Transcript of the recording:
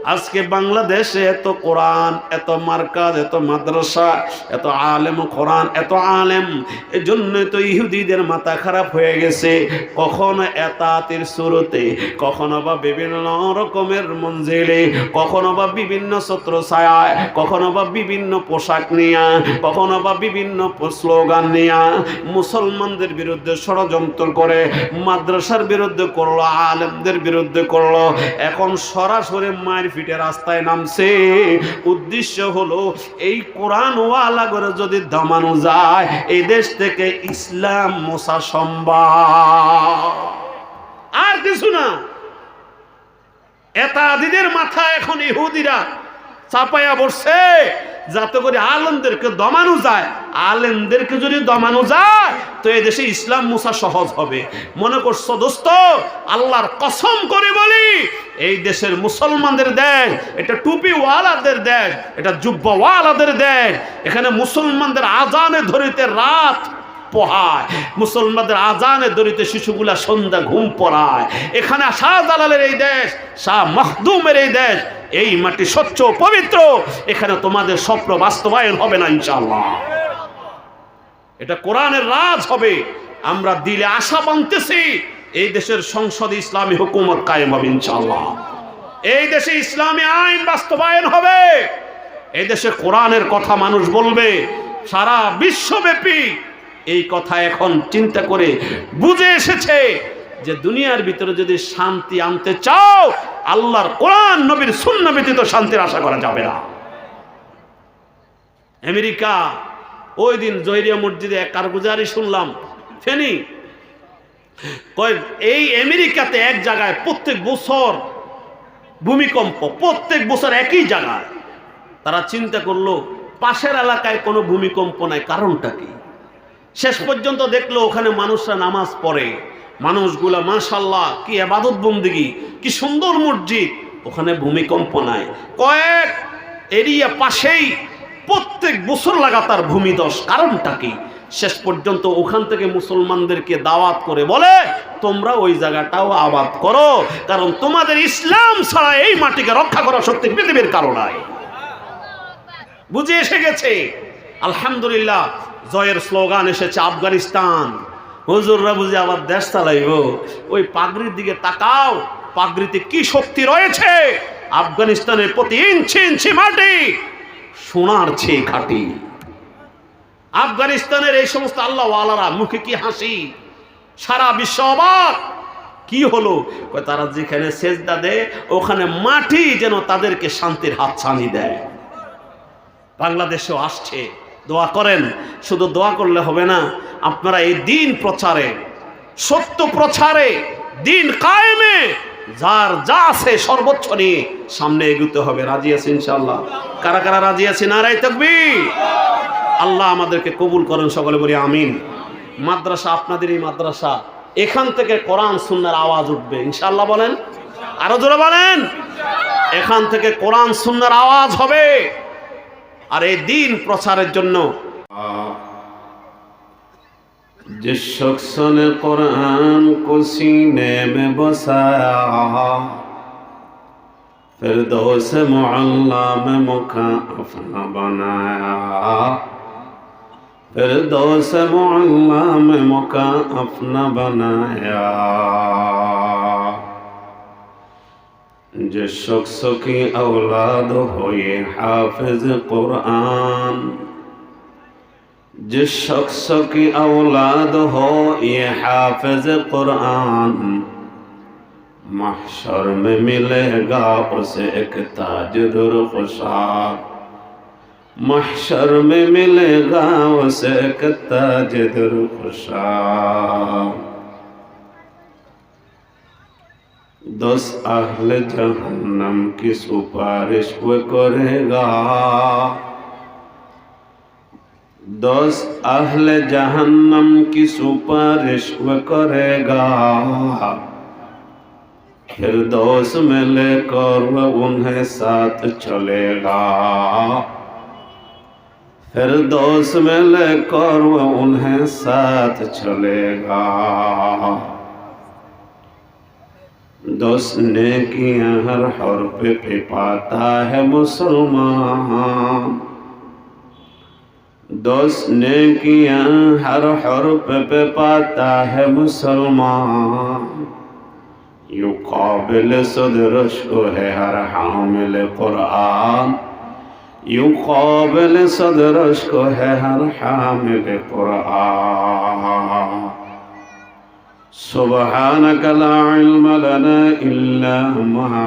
আজকে বাংলাদেশে এত কোরআন, এত মার্কাজ, এত মাদ্রাসা, এত আলেম কোরআন, এত আলেম, এজন্যই তো ইহুদিদের মাথা খারাপ হয়ে গেছে। কখনো এতাতের সুরতে, কখনো বা বিভিন্ন রকমের মঞ্জিলে, কখনো বা বিভিন্ন ছত্র ছায়ায়, কখনো বা বিভিন্ন পোশাক নিয়া, কখনো বা বিভিন্ন স্লোগান নিয়া মুসলমানদের বিরুদ্ধে ষড়যন্ত্র করে, মাদ্রাসার বিরুদ্ধে করলো, আলেমদের বিরুদ্ধে করলো। এখন সরাসরি মায়ের ফিটে রাস্তায় নামছে। উদ্দেশ্য হলো এই কোরআন ওয়ালা করে যদি দমানো যায়, এই দেশ থেকে ইসলাম মোছা সম্ভব, আর কিছু না। এতাদিদের মাথায় এখন ইহুদিরা চাপায়া বসছে, যাতে করে আলেমদেরকে দমানো যায়। আলেমদেরকে যদি দমানো যায় তো এই দেশে ইসলাম মুসা সহজ হবে। মনে করছো দোস্ত, আল্লাহর কসম করে বলি, এই দেশের মুসলমানদের দেশ, এটা টুপিওয়ালাদের দেশ, এটা জুব্বাওয়ালাদের দেশ। এখানে মুসলমানদের আজানে ধরিতে রাত পোহায়, মুসলমানদের আজানে ধরিতে শিশুগুলা সন্ধ্যা ঘুম পড়ায়। এখানে শাহজালালের এই দেশ, শাহ মখদুমের এই দেশ, এই মাটি স্বচ্ছ পবিত্র। এখানে তোমাদের স্বপ্ন বাস্তবায়ন হবে না ইনশাআল্লাহ। এটা কোরআনের রাজ হবে। আমরা দিলে আশা বাঁধতেছি, এই দেশের সংসদে ইসলামী হুকুমত কায়েম হবে ইনশাআল্লাহ। এই দেশে ইসলামী আইন বাস্তবায়ন হবে। এই দেশে কোরআনের কথা মানুষ বলবে সারা বিশ্বব্যাপী। এই কথা এখন চিন্তা করে বুঝে এসেছে যে দুনিয়ার ভিতরে যদি শান্তি আনতে চাও, আল্লাহর কোরআন নবীর সুন্নাহ ব্যতীত শান্তির আশা করা যাবে না। আমেরিকা, ওই দিন জহিরিয়া মসজিদে এক কারগুজারি শুনলাম, ফেনী, এই আমেরিকাতে এক জায়গায় প্রত্যেক বছর ভূমিকম্প, প্রত্যেক বছর একই জায়গায়। তারা চিন্তা করলো পাশের এলাকায় কোনো ভূমিকম্প নাই, কারণটা কি? শেষ পর্যন্ত দেখলো ওখানে মানুষরা নামাজ পড়ে, মানুষগুলা মাশাআল্লাহ কি ইবাদত বন্দেগী, কি সুন্দর মসজিদ, ওখানে ভূমিকম্প নাই। কয়েক এরিয়া পাশেই প্রত্যেক বছর লাগাতার ভূমিধস, কারণটা কি? শেষ পর্যন্ত ওখান থেকে মুসলমানদেরকে দাওয়াত করে বলে তোমরা ওই জায়গাটাও আবাদ করো, কারণ তোমাদের ইসলাম ছাড়া এই মাটিকে রক্ষা করা শক্তি পৃথিবীর কারো নাই। বুঝে এসে গেছে। আলহামদুলিল্লাহ, জয়ের স্লোগান এসেছে আফগানিস্তান। হুজুররা বুঝে আবার দেশ চালাইব। ওই পাগড়ির দিকে তাকাও, পাগড়িতে কি শক্তি রয়েছে। আফগানিস্তানের প্রতি ইঞ্চি ইঞ্চি মাটি সোনার চেয়ে খাঁটি। আফগানিস্তানের এই সমস্ত আল্লাহ ওয়ালারা মুখে কি হাসি, সারা বিশ্ব অবাক। কি হলো? তারা যেখানে সেজদা দেয় ওখানে মাটি যেন তাদেরকে শান্তির হাতছানি দেয়। বাংলাদেশেও আসছে, দোয়া করেন। শুধু দোয়া করলে হবে না, আপনারা এই দিন প্রচারে, সত্য প্রচারে, দিন কায়েমে যার যা আছে সর্বোচ্চ নিয়ে সামনে এগুতে হবে। রাজি আছে ইনশাআল্লাহ? কারা কারা রাজি আছে? নারায়ে তাকবীর। আল্লাহ আমাদেরকে কবুল করেন, সকলে বলি আমিন। মাদ্রাসা, আপনাদের এই মাদ্রাসা, এখান থেকে কোরআন সুন্নাহর আওয়াজ উঠবে ইনশাআল্লাহ। বলেন, আরো জোরে বলেন। এখান থেকে কোরআন সুন্নাহর আওয়াজ হবে। আর এই দিন প্রচারের জন্য जिस शख्स ने कुरान को सीने में बसाया, फिरदौस मुअल्ला में मुकाम अपना बनाया, फिरदौस मुअल्ला में मुकाम अपना बनाया। जिस शख्स की औलाद हो ये हाफिज कुरान, जिस शख्स की औलाद हो ये हाफिज कुरान, महशर में मिलेगा उसे एक ताज दुर्खुशार, महशर में मिलेगा उसे एक ताज दुर्खुशार। 10 अहले जहन्नम की सुपारिश वो करेगा, 10 अहले जहन्नम की सुपारिश वो करेगा, फिरदौस में लेकर वो उन्हें साथ चलेगा, फिरदौस में लेकर वो उन्हें साथ चलेगा। 10 नेकियां हर हर्फ पे पाता है मुसलमान। 10 नेकियां हर हर्फ पे पाता है मुसलमान। यूं काबिल सदरश को है हर हामिल कुरान। यूं काबिल सदरश को है हर हामिल कुरान। सुब्हानक ला इल्म लना इल्ला मा